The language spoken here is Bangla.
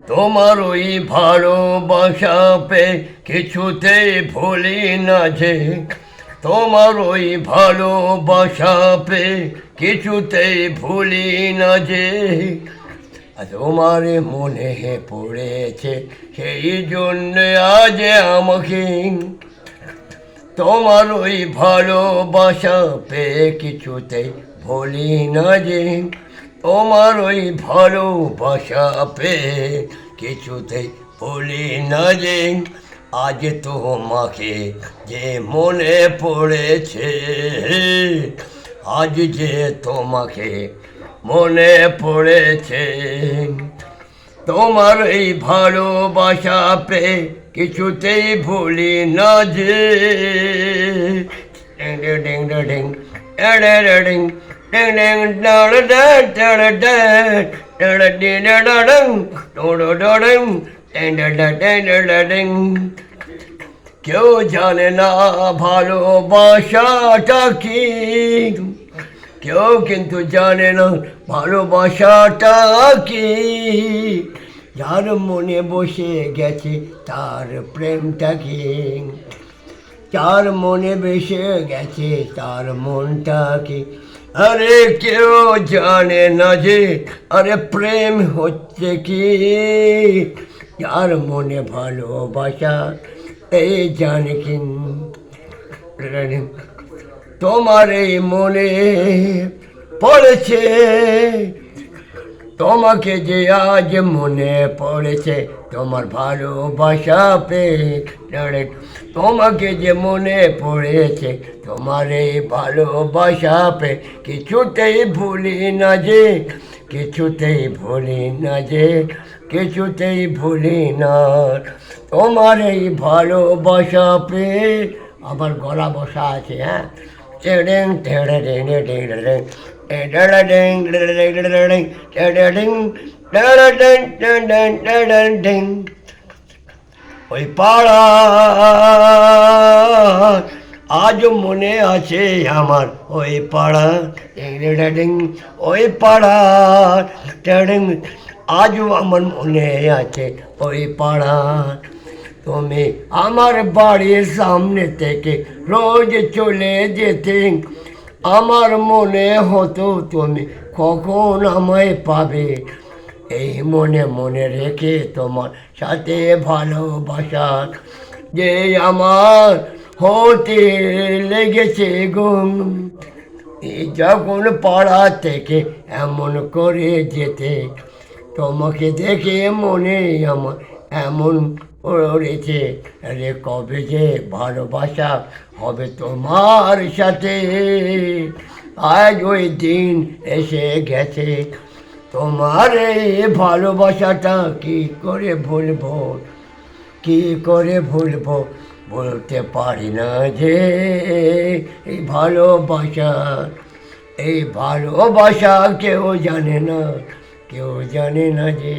তোমার ওই ভালোবাসা পে কিছুতেই ভুলি না যে, তোমার ওই ভালোবাসা পে কিছুতেই ভুলি না যে, তোমার মনে পড়েছে সেই জন্য আজ আমাকে তোমার ওই ভালোবাসা পে কিছুতেই ভুলি না যে, তোমার ওই ভালোবাসা পে কিছুতেই ভুলি না যে, আজ তোমাকে যে মনে পড়েছে, আজ যে তোমাকে মনে পড়েছে, তোমার এই ভালোবাসা পে কিছুতেই ভুলি না যে। কেউ জানে না ভালোবাসাটা কি, কেউ কিন্তু জানে না ভালোবাসাটা কি, যার মনে বসে গেছে তার প্রেমটা কি, যার মনে বেসে গেছে তার মনটা কি। আরে কেউ জানে না যে আরে প্রেম হচ্ছে কি, যার মনে ভালোবাসা এই জানে কি। তোমার এই মনে পড়েছে, তোমাকে যে আজ মনে পড়েছে, তোমার ভালোবাসা পে, তোমাকে যে মনে পড়েছে, তোমার এই ভালোবাসা পে কিছুতেই ভুলি না যে, কিছুতেই ভুলি না যে, কিছুতেই ভুলি না। তোমার এই ভালোবাসা পে আবার গলা বসা আছে, হ্যাঁ। ওই পাড়া আজ মনে আছে আমার, ওই পাড়া ওই পাড়া আজও আমার মনে আছে ওই পাড়া। তুমি আমার বাড়ির সামনে থেকে রোজ চলে যেতে, আমার মনে হতো তুমি কখন আমায় পাবে, এই মনে মনে রেখে তোমার সাথে ভালোবাসা যে আমার হতে লেগেছে গুম। যখন পাড়া থেকে এমন করে যেতে, তোমাকে দেখে মনে আমার এমন পড়েছে, আরে কবে যে ভালোবাসা হবে তোমার সাথে, আজ ওই দিন এসে গেছে। তোমার এই ভালোবাসাটা কি করে ভুলবো, কি করে ভুলবো, বলতে পারি না যে এই ভালোবাসা, এই ভালোবাসা কেউ জানে না, কেউ জানে না যে।